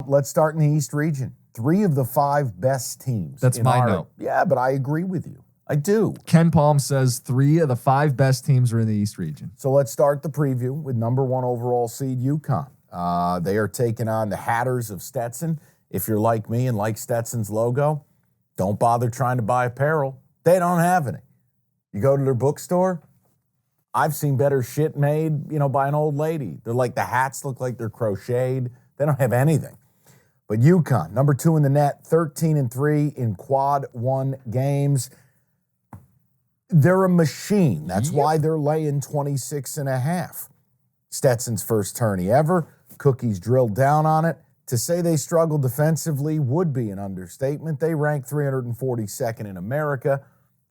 Let's start in the East region. 3 of the 5 best teams. That's my note. Yeah, but I agree with you. I do. Ken Palm says 3 of the 5 best teams are in the East region. So let's start the preview with number 1 overall seed UConn. They are taking on the Hatters of Stetson. If you're like me and like Stetson's logo, don't bother trying to buy apparel. They don't have any. You go to their bookstore, I've seen better shit made, by an old lady. They're like, the hats look like they're crocheted. They don't have anything. But UConn, number 2 in the net, 13-3 in quad 1 games. They're a machine. That's why they're laying 26.5. Stetson's first tourney ever. Cookies drilled down on it. To say they struggle defensively would be an understatement. They rank 342nd in America.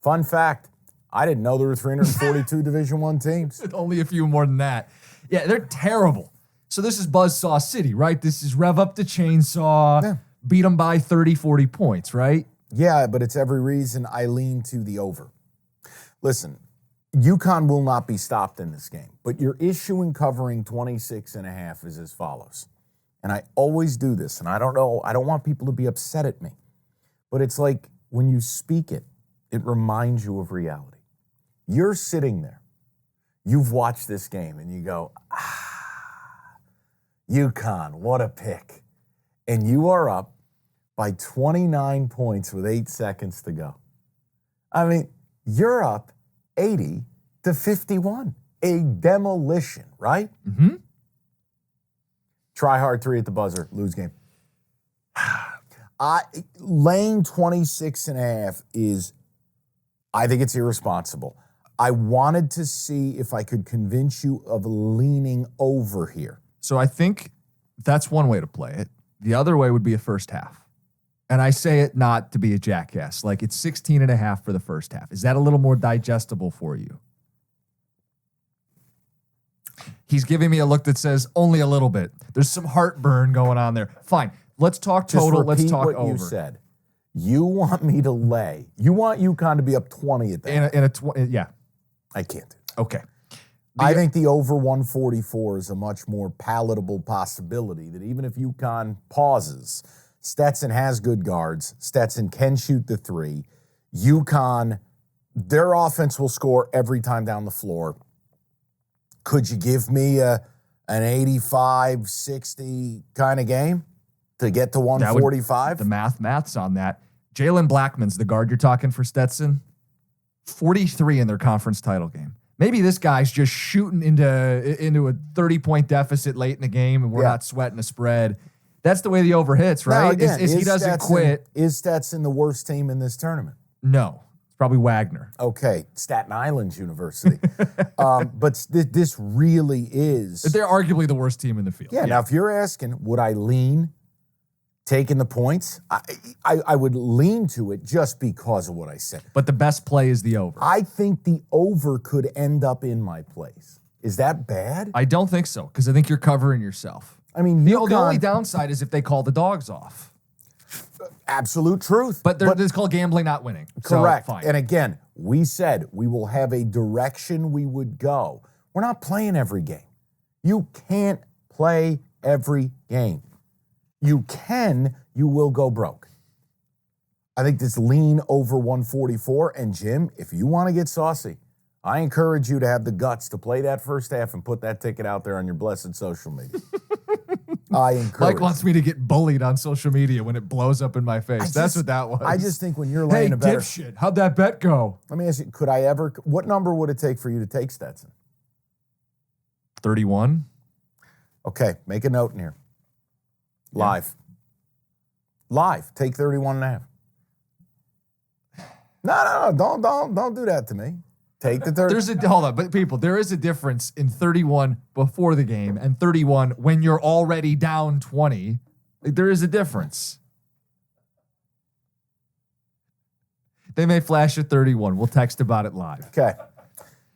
Fun fact, I didn't know there were 342 Division I teams. Only a few more than that. Yeah, they're terrible. So this is Buzzsaw City, right? This is rev up the chainsaw, beat them by 30, 40 points, right? Yeah, but it's every reason I lean to the over. Listen, UConn will not be stopped in this game, but your issue in covering 26.5 is as follows. And I always do this, and I don't want people to be upset at me, but it's like when you speak it, it reminds you of reality. You're sitting there, you've watched this game, and you go, UConn, what a pick. And you are up by 29 points with 8 seconds to go. I mean, you're up 80-51. A demolition, right? Mm-hmm. Try hard 3 at the buzzer, lose game. Laying 26.5 is, I think it's irresponsible. I wanted to see if I could convince you of leaning over here. So I think that's one way to play it. The other way would be a first half. And I say it not to be a jackass. Like, it's 16.5 for the first half. Is that a little more digestible for you? He's giving me a look that says only a little bit. There's some heartburn going on there. Fine. Let's talk total. Let's talk what over. You said. You want me to lay. You want UConn to be up 20 at that. Yeah. I can't do that. Okay. I think the over 144 is a much more palatable possibility that even if UConn pauses, Stetson has good guards. Stetson can shoot the 3. UConn, their offense will score every time down the floor. Could you give me an 85-60 kind of game to get to 145? The math's on that. Jalen Blackman's the guard you're talking for Stetson. 43 in their conference title game. Maybe this guy's just shooting into a 30-point deficit late in the game, and we're not sweating a spread. That's the way the over hits, right? Now, again, he doesn't quit. Is Stetson the worst team in this tournament? No. It's probably Wagner. Okay, Staten Island's University. But this really is. They're arguably the worst team in the field. Yeah, now if you're asking, would I lean taking the points? I would lean to it just because of what I said. But the best play is the over. I think the over could end up in my place. Is that bad? I don't think so, because I think you're covering yourself. I mean, the only downside is if they call the dogs off. Absolute truth. But it's called gambling, not winning. Correct. So, fine. And again, we said we will have a direction we would go. We're not playing every game. You can't play every game. You will go broke. I think this lean over 144. And Jim, if you want to get saucy, I encourage you to have the guts to play that first half and put that ticket out there on your blessed social media. I encourage. Mike wants me to get bullied on social media when it blows up in my face. That's what that was. I just think when you're laying a better... dipshit, how'd that bet go? Let me ask you, what number would it take for you to take Stetson? 31. Okay, make a note in here. Live. Take 31.5. No, don't do that to me. Take the 30. Hold on, but people, there is a difference in 31 before the game and 31 when you're already down 20. There is a difference. They may flash at 31. We'll text about it live. Okay.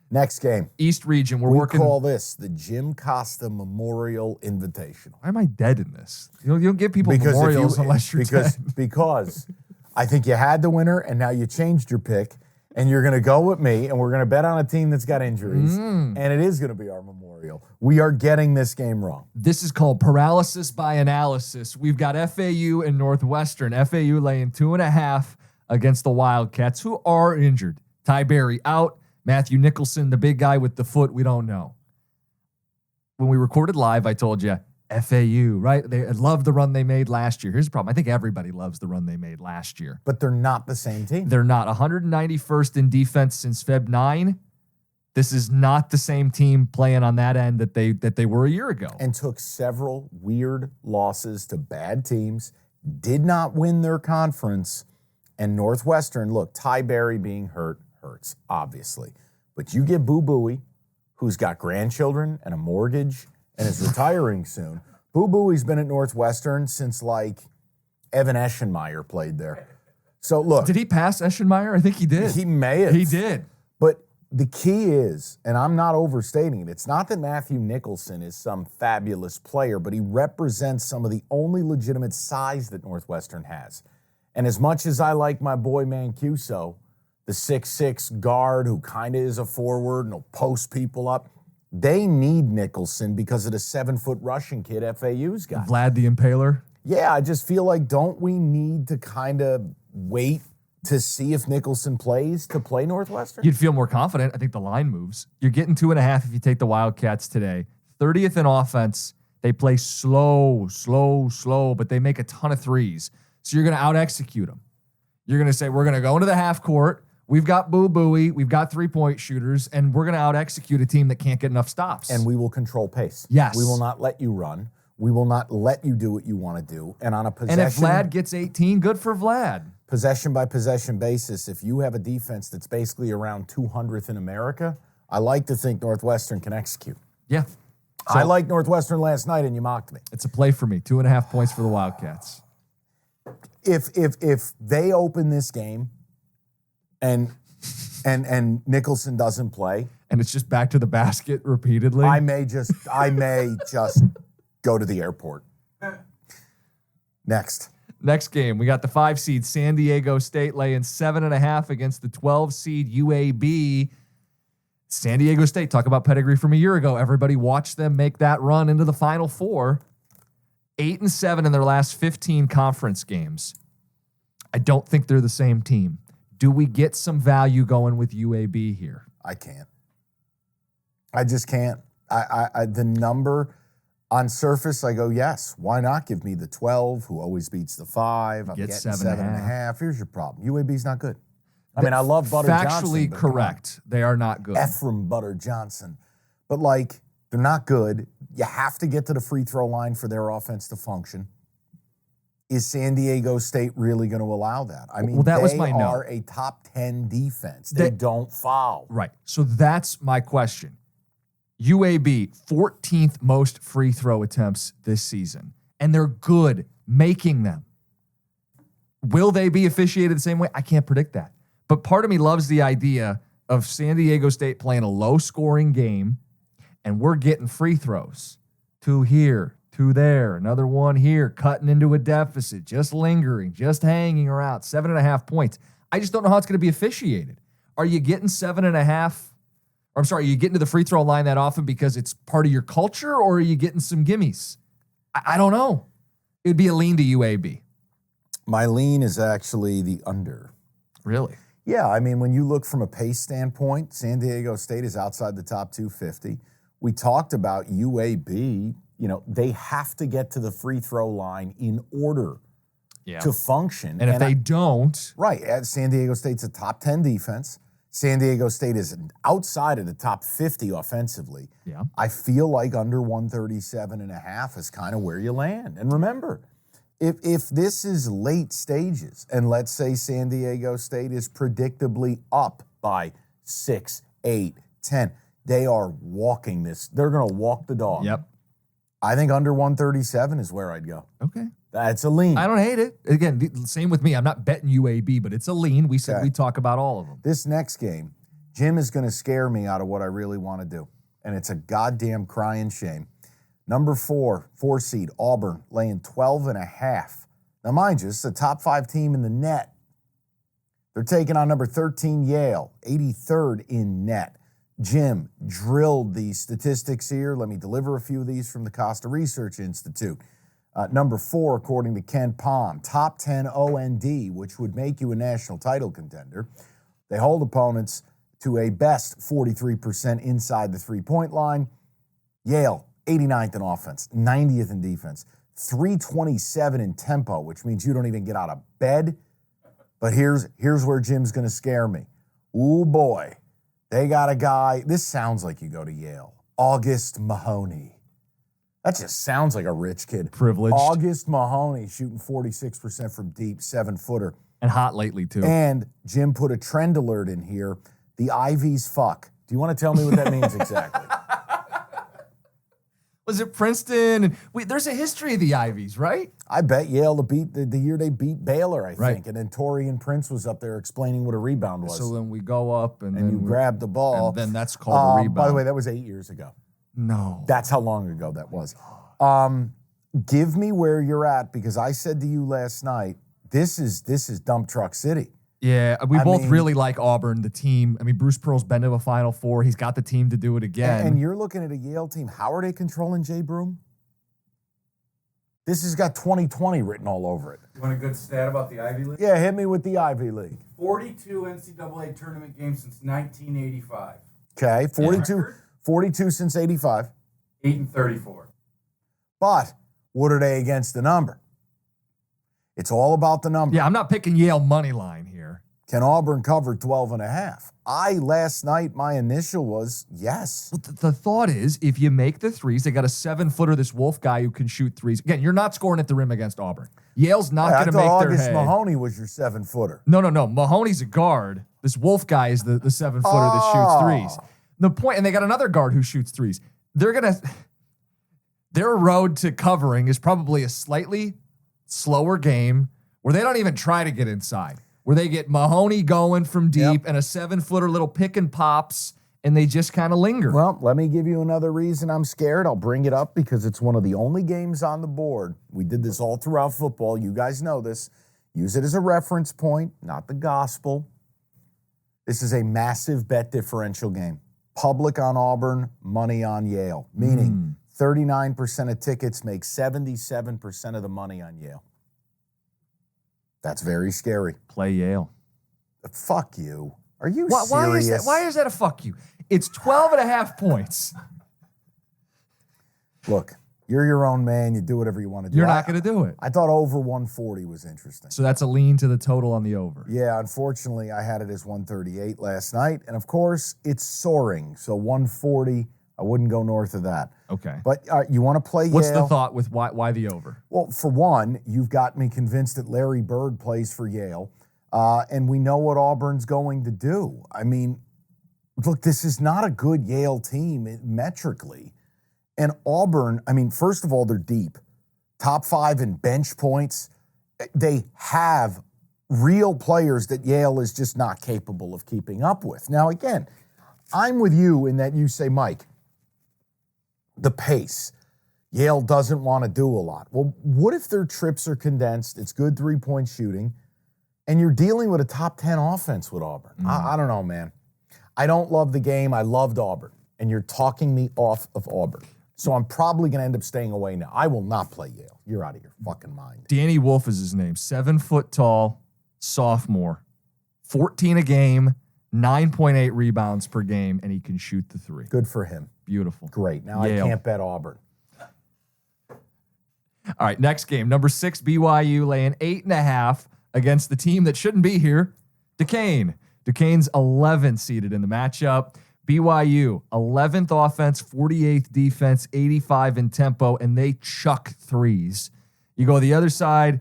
Next game. East region. We call this the Jim Costa Memorial Invitational. Why am I dead in this? You don't give people memorials unless you're dead. Because I think you had the winner, and now you changed your pick, and you're going to go with me, and we're going to bet on a team that's got injuries, and it is going to be our memorial. real. We are getting this game wrong. This is called paralysis by analysis. We've got FAU and Northwestern. FAU laying 2.5 against the Wildcats, who are injured. Ty Berry out. Matthew Nicholson, the big guy with the foot, we don't know. When we recorded live, I told you, FAU, right? They love the run they made last year. Here's the problem. I think everybody loves the run they made last year. But they're not the same team. They're not. 191st in defense since Feb 9. This is not the same team playing on that end that they were a year ago. And took several weird losses to bad teams, did not win their conference. And Northwestern, look, Ty Berry being hurt hurts, obviously. But you get Boo Buie, who's got grandchildren and a mortgage and is retiring soon. Boo Buie's been at Northwestern since, like, Evan Eschenmeyer played there. So, look. Did he pass Eschenmeyer? I think he did. He may have. He did. But the key is, and I'm not overstating it, it's not that Matthew Nicholson is some fabulous player, but he represents some of the only legitimate size that Northwestern has. And as much as I like my boy Mancuso, the 6'6" guard who kind of is a forward and will post people up, they need Nicholson because of the 7-foot rushing kid FAU's got. Vlad the Impaler? Yeah, I just feel like, don't we need to kind of wait to see if Nicholson plays to play Northwestern? You'd feel more confident. I think the line moves. You're getting 2.5 if you take the Wildcats today. 30th in offense. They play slow, but they make a ton of threes. So you're going to out-execute them. You're going to say, we're going to go into the half court. We've got Boo Buie. We've got three-point shooters, and we're going to out-execute a team that can't get enough stops. And we will control pace. Yes. We will not let you run. We will not let you do what you want to do. And on a possession... And if Vlad gets 18, good for Vlad. Possession-by-possession basis, if you have a defense that's basically around 200th in America, I like to think Northwestern can execute. Yeah. So I liked Northwestern last night, and you mocked me. It's a play for me. 2.5 points for the Wildcats. If they open this game and Nicholson doesn't play, and it's just back to the basket repeatedly, I may just go to the airport. Next game, we got the 5 seed San Diego State laying 7.5 against the 12 seed UAB. San Diego State, talk about pedigree from a year ago. Everybody watched them make that run into the Final Four. 8-7 in their last 15 conference games. I don't think they're the same team. Do we get some value going with UAB here? I can't. I just can't. The number on surface, I go, yes. Why not give me the 12, who always beats the 5? I'm getting 7.5. Here's your problem. UAB's not good. I mean, I love Butter Johnson. Factually correct. They are not good. Ephraim Butter Johnson. But, like, they're not good. You have to get to the free throw line for their offense to function. Is San Diego State really going to allow that? I mean, that was my they note. are a top 10 defense. They don't foul. Right. So that's my question. UAB, 14th most free throw attempts this season, and they're good making them. Will they be officiated the same way? I can't predict that. But part of me loves the idea of San Diego State playing a low-scoring game, and we're getting free throws. 2 here, 2 there, another 1 here, cutting into a deficit, just lingering, just hanging around, 7.5 points. I just don't know how it's going to be officiated. Are you getting 7.5? Or I'm sorry, are you getting to the free throw line that often because it's part of your culture, or are you getting some gimmies? I don't know. It'd be a lean to UAB. My lean is actually the under. Really? Yeah, I mean, when you look from a pace standpoint, San Diego State is outside the top 250. We talked about UAB. You know, they have to get to the free throw line in order to function. And if they don't... Right. San Diego State's a top 10 defense. San Diego State is outside of the top 50 offensively. Yeah. I feel like under 137.5 is kind of where you land. And remember, if this is late stages, and let's say San Diego State is predictably up by 6, 8, 10, they are walking this. They're going to walk the dog. Yep. I think under 137 is where I'd go. Okay. That's a lean. I don't hate it. Again, same with me. I'm not betting UAB, but it's a lean. We said we'd talk about all of them. This next game, Jim is going to scare me out of what I really want to do. And it's a goddamn crying shame. Number 4 seed, Auburn, laying 12.5. Now, mind you, it's the top 5 team in the net. They're taking on number 13, Yale, 83rd in net. Jim drilled the statistics here. Let me deliver a few of these from the Costa Research Institute. Number 4, according to Ken Palm, top 10 OND, which would make you a national title contender. They hold opponents to a best 43% inside the three-point line. Yale, 89th in offense, 90th in defense, 327 in tempo, which means you don't even get out of bed. But here's where Jim's going to scare me. Ooh, boy. They got a guy. This sounds like you go to Yale. August Mahoney. That just sounds like a rich kid. Privileged. August Mahoney shooting 46% from deep, 7-footer. And hot lately, too. And Jim put a trend alert in here. The Ivies fuck. Do you want to tell me what that means exactly? Was it Princeton? Wait, there's a history of the Ivies, right? I bet Yale to beat the year they beat Baylor, I think. And then Torian Prince was up there explaining what a rebound was. So then we go up and then you grab the ball. And then that's called a rebound. By the way, that was 8 years ago. No. That's how long ago that was. Give me where you're at, because I said to you last night, this is dump truck city. Yeah, we both really like Auburn, the team. I mean, Bruce Pearl's been to a Final Four. He's got the team to do it again. And you're looking at a Yale team. How are they controlling Jay Broom? This has got 2020 written all over it. You want a good stat about the Ivy League? Yeah, hit me with the Ivy League. 42 NCAA tournament games since 1985. Okay, 42 since 85. 8-34. But what are they against the number? It's all about the number. Yeah, I'm not picking Yale money line here. Can Auburn cover 12.5? Last night, my initial was yes. Well, the thought is, if you make the threes, they got a 7-footer, this Wolf guy who can shoot threes. Again, you're not scoring at the rim against Auburn. Yale's not going to make their August hay. Mahoney was your 7-footer. No. Mahoney's a guard. This Wolf guy is the 7-footer that shoots threes. The point, and they got another guard who shoots threes. Their road to covering is probably a slightly slower game where they don't even try to get inside, where they get Mahoney going from deep and a 7-footer little pick and pops, and they just kind of linger. Well, let me give you another reason I'm scared. I'll bring it up because it's one of the only games on the board. We did this all throughout football. You guys know this. Use it as a reference point, not the gospel. This is a massive bet differential game. Public on Auburn, money on Yale, meaning 39% of tickets make 77% of the money on Yale. That's very scary. Play Yale. Fuck you. Are you serious? Why is that a fuck you? It's 12.5 points. Look, you're your own man. You do whatever you want to do. You're not going to do it. I thought over 140 was interesting. So that's a lean to the total on the over. Yeah, unfortunately, I had it as 138 last night. And of course, it's soaring. So 140, I wouldn't go north of that. Okay. But you want to play Yale? What's the thought with why the over? Well, for one, you've got me convinced that Larry Bird plays for Yale. And we know what Auburn's going to do. I mean, look, this is not a good Yale team metrically. And Auburn, I mean, first of all, they're deep. Top 5 in bench points. They have real players that Yale is just not capable of keeping up with. Now, again, I'm with you in that you say, Mike, the pace. Yale doesn't want to do a lot. Well, what if their trips are condensed? It's good three-point shooting. And you're dealing with a top 10 offense with Auburn. I don't know, man. I don't love the game. I loved Auburn. And you're talking me off of Auburn. So I'm probably going to end up staying away now. I will not play Yale. You're out of your fucking mind. Danny Wolf is his name. 7 foot tall, sophomore. 14 a game, 9.8 rebounds per game, and he can shoot the three. Good for him. Beautiful. Great. Now Yale. I can't bet Auburn. All right, next game. Number 6, BYU laying 8.5 against the team that shouldn't be here, Duquesne. Duquesne's 11 seeded in the matchup. BYU, 11th offense, 48th defense, 85 in tempo, and they chuck threes. You go the other side,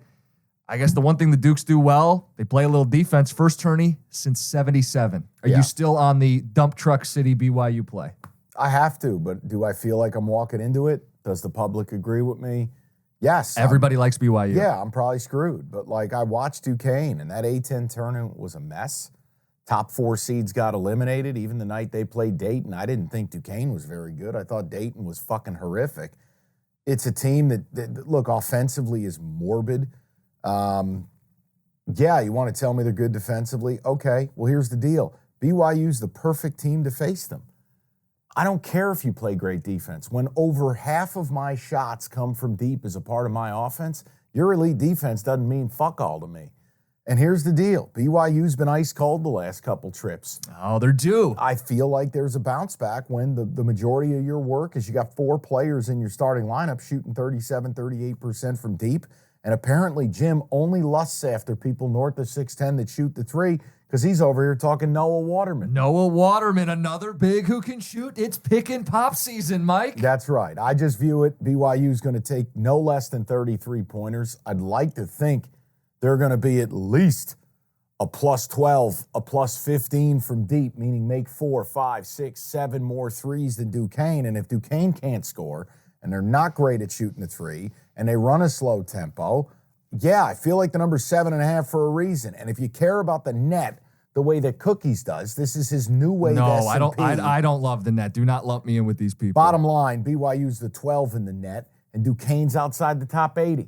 I guess the one thing the Dukes do well, they play a little defense. First tourney since 77. Are you still on the dump truck city BYU play? I have to, but do I feel like I'm walking into it? Does the public agree with me? Yes. Everybody likes BYU. Yeah, I'm probably screwed. But, like, I watched Duquesne, and that A-10 tournament was a mess. Top 4 seeds got eliminated. Even the night they played Dayton, I didn't think Duquesne was very good. I thought Dayton was fucking horrific. It's a team that look, offensively is morbid. Yeah, you want to tell me they're good defensively? Okay, well, here's the deal. BYU's the perfect team to face them. I don't care if you play great defense. When over half of my shots come from deep as a part of my offense, your elite defense doesn't mean fuck all to me. And here's the deal. BYU's been ice cold the last couple trips. Oh, they're due. I feel like there's a bounce back when the majority of your work is you got 4 players in your starting lineup shooting 37, 38% from deep. And apparently Jim only lusts after people north of 6'10" that shoot the 3 because he's over here talking Noah Waterman. Noah Waterman, another big who can shoot. It's pick and pop season, Mike. That's right. I just view it. BYU's going to take no less than 33 pointers. I'd like to think they're going to be at least a plus 12, a plus 15 from deep, meaning make 4, 5, 6, 7 more threes than Duquesne. And if Duquesne can't score and they're not great at shooting the 3 and they run a slow tempo, yeah, I feel like the number's 7.5 for a reason. And if you care about the net the way that Cookies does, this is his new way to S&P. No, I don't love the net. Do not lump me in with these people. Bottom line, BYU's the 12 in the net, and Duquesne's outside the top 80.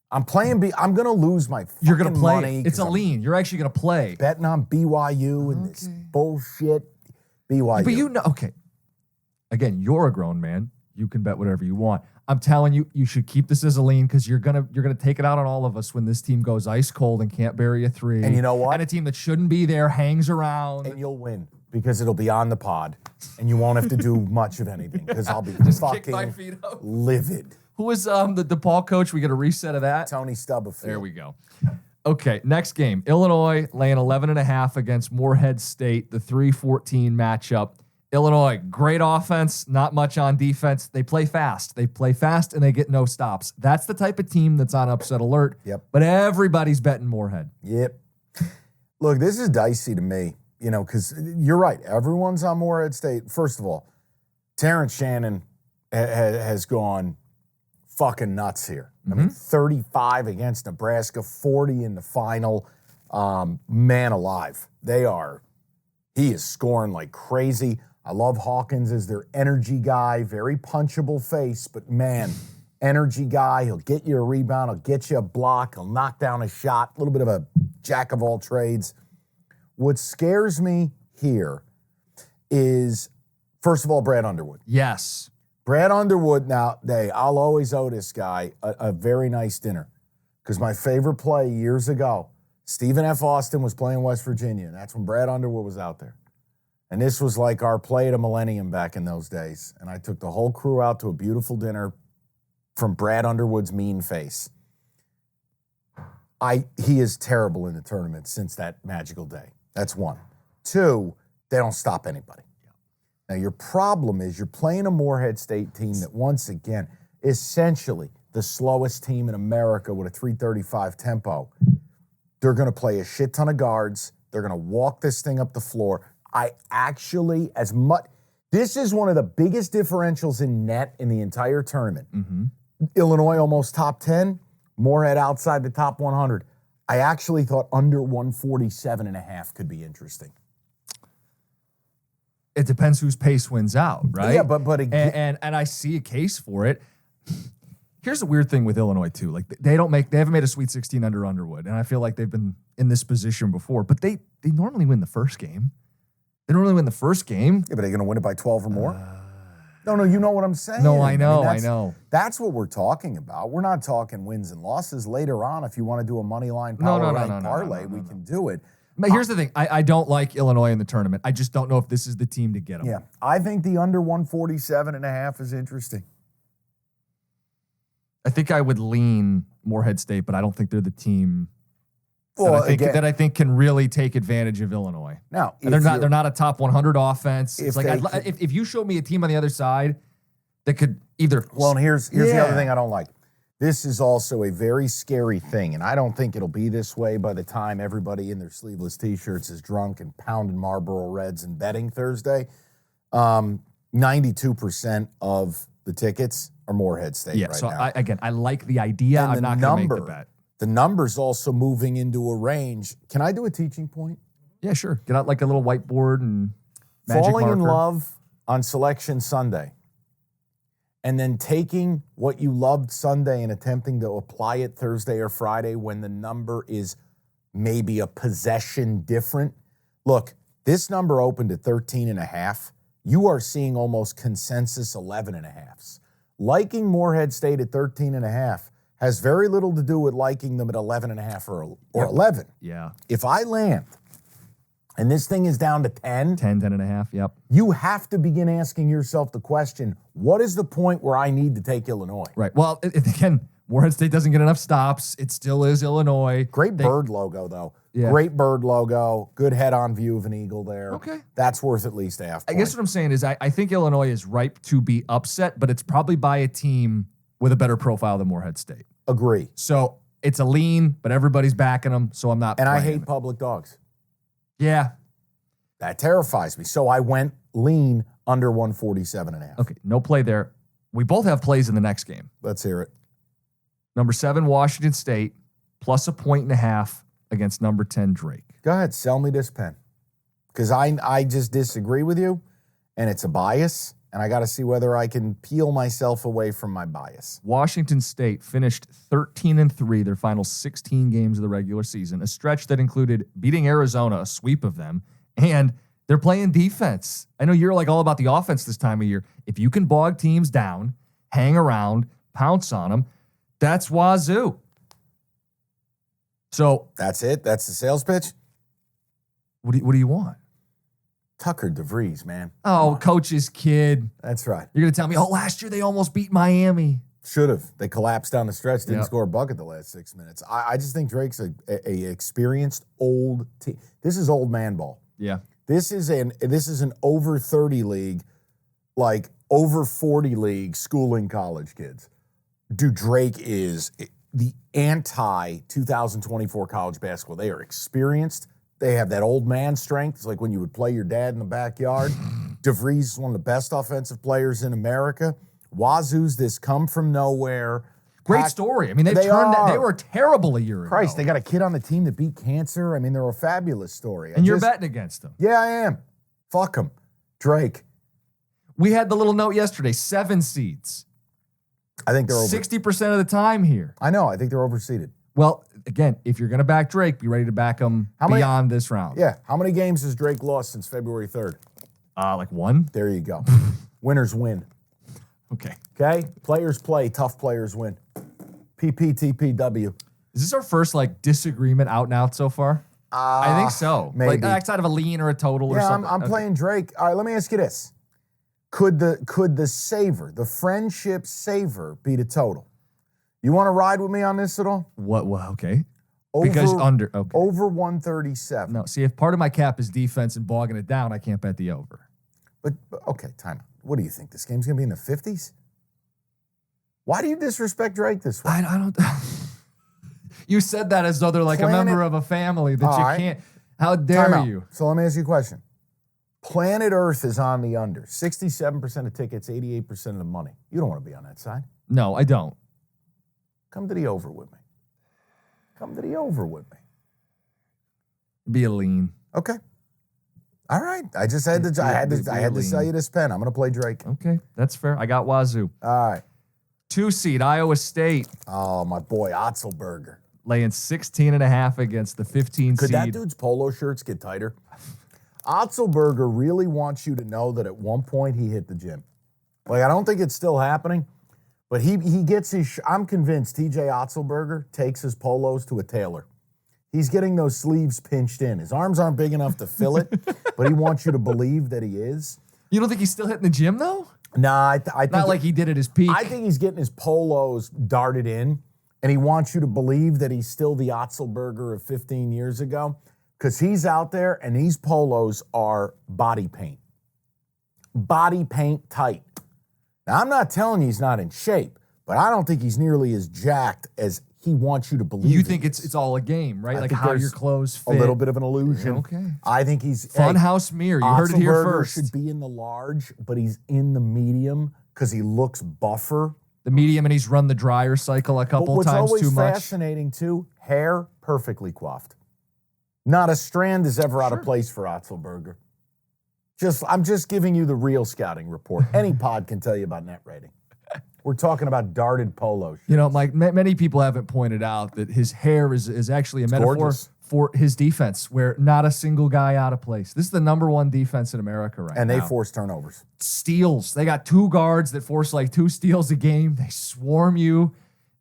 I'm playing I'm going to lose my fucking You're going to play. money. It's a lean. You're actually going to play. Betting on BYU and this bullshit BYU. But you know, okay. Again, you're a grown man. You can bet whatever you want. I'm telling you, you should keep this as a lean because you're gonna take it out on all of us when this team goes ice cold and can't bury a 3. And you know what? And a team that shouldn't be there hangs around. And you'll win because it'll be on the pod, and you won't have to do much of anything because I'll be Just kick my fucking feet up. livid. Who was the DePaul coach? We get a reset of that. Tony Stubblefield. There we go. Okay, next game. Illinois laying 11.5 against Morehead State, the 3-14 matchup. Illinois, great offense, not much on defense. They play fast. And they get no stops. That's the type of team that's on upset alert. Yep. But everybody's betting Morehead. Yep. Look, this is dicey to me, because you're right. Everyone's on Morehead State. First of all, Terrence Shannon has gone fucking nuts here. I mean, 35 against Nebraska, 40 in the final. Man alive. He is scoring like crazy. I love Hawkins as their energy guy, very punchable face, but man, energy guy. He'll get you a rebound, he'll get you a block, he'll knock down a shot, a little bit of a jack of all trades. What scares me here is, first of all, Brad Underwood. Yes. Brad Underwood, now, I'll always owe this guy a very nice dinner because my favorite play years ago, Stephen F. Austin was playing West Virginia, and that's when Brad Underwood was out there. And this was like our play at a millennium back in those days. And I took the whole crew out to a beautiful dinner from Brad Underwood's mean face. He is terrible in the tournament since that magical day. That's 1. 2, they don't stop anybody. Now, your problem is you're playing a Morehead State team that, once again, essentially the slowest team in America with a 335 tempo. They're going to play a shit ton of guards. They're going to walk this thing up the floor. This is one of the biggest differentials in net in the entire tournament. Illinois almost top 10, Morehead outside the top 100. I actually thought under 147.5 could be interesting. It depends whose pace wins out, right? Yeah, but again, and I see a case for it. Here's the weird thing with Illinois too. Like they haven't made a Sweet 16 under Underwood, and I feel like they've been in this position before. But they normally win the first game. Yeah, but are they going to win it by 12 or more? No, you know what I'm saying. No, I know. That's what we're talking about. We're not talking wins and losses. Later on, if you want to do a money line parlay, we can do it. But here's the thing. I don't like Illinois in the tournament. I just don't know if this is the team to get them. Yeah, I think the under 147.5 is interesting. I think I would lean Morehead State, but I don't think they're the team that I think can really take advantage of Illinois. Now, they're not a top 100 offense. It's like if you showed me a team on the other side that could either. Well, and here's the other thing I don't like. This is also a very scary thing, and I don't think it'll be this way by the time everybody in their sleeveless T-shirts is drunk and pounding Marlboro Reds and betting Thursday. 92% of the tickets are Morehead State right now. I like the idea. I'm not going to make the bet. The number's also moving into a range. Can I do a teaching point? Yeah, sure. Get out like a little whiteboard and magic Falling marker. in love on Selection Sunday, and then taking what you loved Sunday and attempting to apply it Thursday or Friday when the number is maybe a possession different. Look, this number opened at 13.5. you are seeing almost consensus 11.5s. Liking Morehead State at 13.5 has very little to do with liking them at 11.5 or 11. Yeah. If I land and this thing is down to 10, 10.5, yep. you have to begin asking yourself the question, what is the point where I need to take Illinois? Right. Well, again, Morehead State doesn't get enough stops. It still is Illinois. Great bird logo, though. Yeah. Great bird logo. Good head-on view of an eagle there. Okay. That's worth at least a half I point. guess what I'm saying is I think Illinois is ripe to be upset, but it's probably by a team with a better profile than Morehead State. Agree. So it's a lean, but everybody's backing them, so I'm not And I playing hate it. public dogs. Yeah. That terrifies me. So I went lean under 147.5. Okay, no play there. We both have plays in the next game. Let's hear it. Number 7, Washington State, plus 1.5 against number 10, Drake. Go ahead, sell me this pen. Because I just disagree with you, and it's a bias, and I got to see whether I can peel myself away from my bias. Washington State finished 13-3 their final 16 games of the regular season, a stretch that included beating Arizona, a sweep of them, and they're playing defense. I know you're like all about the offense this time of year. If you can bog teams down, hang around, pounce on them, that's wazoo. So That's it? That's the sales pitch? what do you want? Tucker DeVries, man. Oh, coach's kid. That's right. You're going to tell me, last year they almost beat Miami. Should have. They collapsed down the stretch, didn't Yep. score a bucket the last 6 minutes. I just think Drake's a experienced old team. This is old man ball. Yeah. This is an over 30 league, like over 40 league schooling college kids. Dude, Drake is the anti 2024 college basketball. They are experienced. They have that old man strength. It's like when you would play your dad in the backyard. DeVries is one of the best offensive players in America. Wazoo's this come from nowhere. Great story. I mean, they were terrible a year ago. Christ, they got a kid on the team that beat cancer. I mean, they're a fabulous story. And you're betting against them. Yeah, I am. Fuck them. Drake. We had the little note yesterday, 7 seeds. I think they're over. 60% of the time here. I know. I think they're overseeded. Well, again, if you're going to back Drake, be ready to back him beyond this round. Yeah. How many games has Drake lost since February 3rd? Like 1? There you go. Winners win. Okay. Okay? Players play. Tough players win. PPTPW. Is this our first disagreement out and out so far? I think so. maybe. Like outside of a lean or a total or Yeah, something. I'm playing Drake. All right, let me ask you this. Could the saver, the friendship saver, beat a total? You want to ride with me on this at all? What? Okay. Because under. Okay. Over 137. No, see, if part of my cap is defense and bogging it down, I can't bet the over. But okay, time out. What do you think? This game's going to be in the 50s? Why do you disrespect Drake this way? I don't. You said that as though they're like a member of a family that All you right. can't. How dare Time out. you? So let me ask you a question. Planet Earth is on the under. 67% of tickets, 88% of the money. You don't want to be on that side. No, I don't. Come to the over with me. Come to the over with me. Be a lean. Okay. All right. I just had to. I had to sell you this pen. I'm going to play Drake. Okay, that's fair. I got Wazoo. All right. 2 seed Iowa State Oh, my boy, Otzelberger. laying 16.5 against the 15 Could seed. that dude's polo shirts get tighter? Otzelberger really wants you to know that at one point he hit the gym. Like, I don't think it's still happening, but he gets his. I'm convinced TJ Otzelberger takes his polos to a tailor. He's getting those sleeves pinched in. His arms aren't big enough to fill it, but he wants you to believe that he is. You don't think he's still hitting the gym though? Nah, I think Not like he did at his peak. I think he's getting his polos darted in, and he wants you to believe that he's still the Otzelberger of 15 years ago, because he's out there, and these polos are body paint. Body paint tight. Now, I'm not telling you he's not in shape, but I don't think he's nearly as jacked as he wants you to believe. You think it's all a game, right? I Like think how there's your clothes fit. a little bit of an illusion. Okay. I think he's Funhouse mirror. You heard it here Otzelberger first. should be in the large, but he's in the medium because he looks buffer. The medium, and he's run the dryer cycle a couple What's times always too much. fascinating too, hair perfectly coiffed. Not a strand is ever out of place for Otzelberger. I'm just giving you the real scouting report. Any pod can tell you about net rating. We're talking about darted polo shirts. You know, Mike, many people haven't pointed out that his hair is actually a metaphor gorgeous. for his defense, where not a single guy out of place. This is the number one defense in America right now. And they force turnovers. Steals. They got 2 guards that force like 2 steals a game. They swarm you.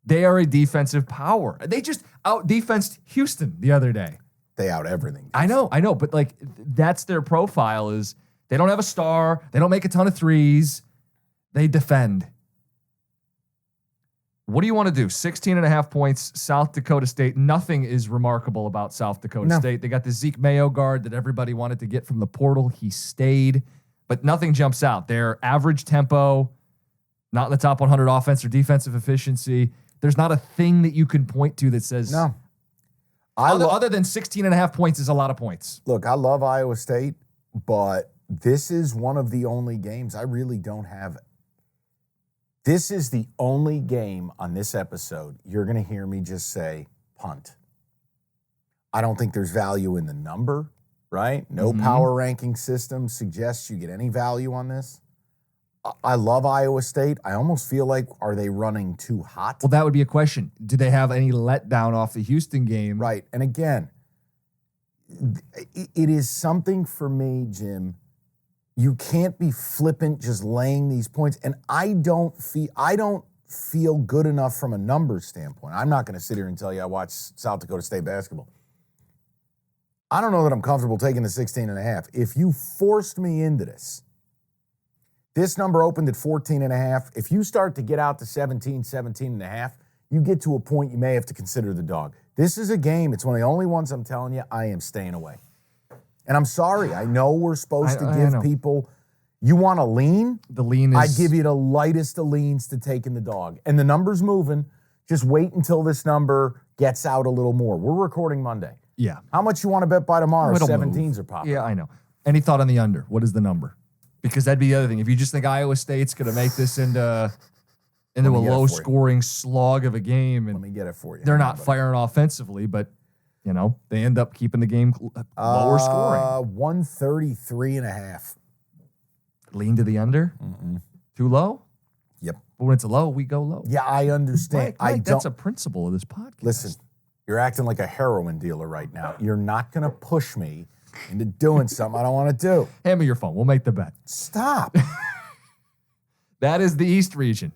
They are a defensive power. They just out-defensed Houston the other day. They out everything. I know. But like that's their profile is they don't have a star. They don't make a ton of threes. They defend. What do you want to do? 16.5 points, South Dakota State. Nothing is remarkable about South Dakota State. They got the Zeke Mayo guard that everybody wanted to get from the portal. He stayed, but nothing jumps out. Their average tempo, not in the top 100 offense or defensive efficiency. There's not a thing that you can point to that says No. Other than 16.5 points is a lot of points. Look, I love Iowa State, but this is one of the only games I really don't have. This is the only game on this episode you're going to hear me just say punt. I don't think there's value in the number, right? No power ranking system suggests you get any value on this. I love Iowa State. I almost feel like, are they running too hot? Well, that would be a question. Do they have any letdown off the Houston game? Right. And again, it is something for me, Jim. You can't be flippant just laying these points. And I don't feel good enough from a numbers standpoint. I'm not going to sit here and tell you I watch South Dakota State basketball. I don't know that I'm comfortable taking the 16.5. If you forced me into this number opened at 14.5. If you start to get out to 17.5, you get to a point you may have to consider the dog. This is a game. It's one of the only ones I'm telling you I am staying away. And I'm sorry. I know we're supposed to give people, you want to lean? The lean is... I give you the lightest of leans to taking the dog. And the number's moving. Just wait until this number gets out a little more. We're recording Monday. Yeah. How much you want to bet by tomorrow? It'll 17s move. are popping. Yeah, I know. Any thought on the under? What is the number? Because that'd be the other thing. If you just think Iowa State's going to make this into a low-scoring slog of a game, and let me get it for you. they're not firing offensively, but you know they end up keeping the game lower scoring. 133.5. Lean to the under. Too low. Yep. But when it's low, we go low. Yeah, I understand. Mike, that's a principle of this podcast. Listen, you're acting like a heroin dealer right now. You're not going to push me into doing something I don't want to do. Hand me your phone. We'll make the bet. Stop. That is the East region.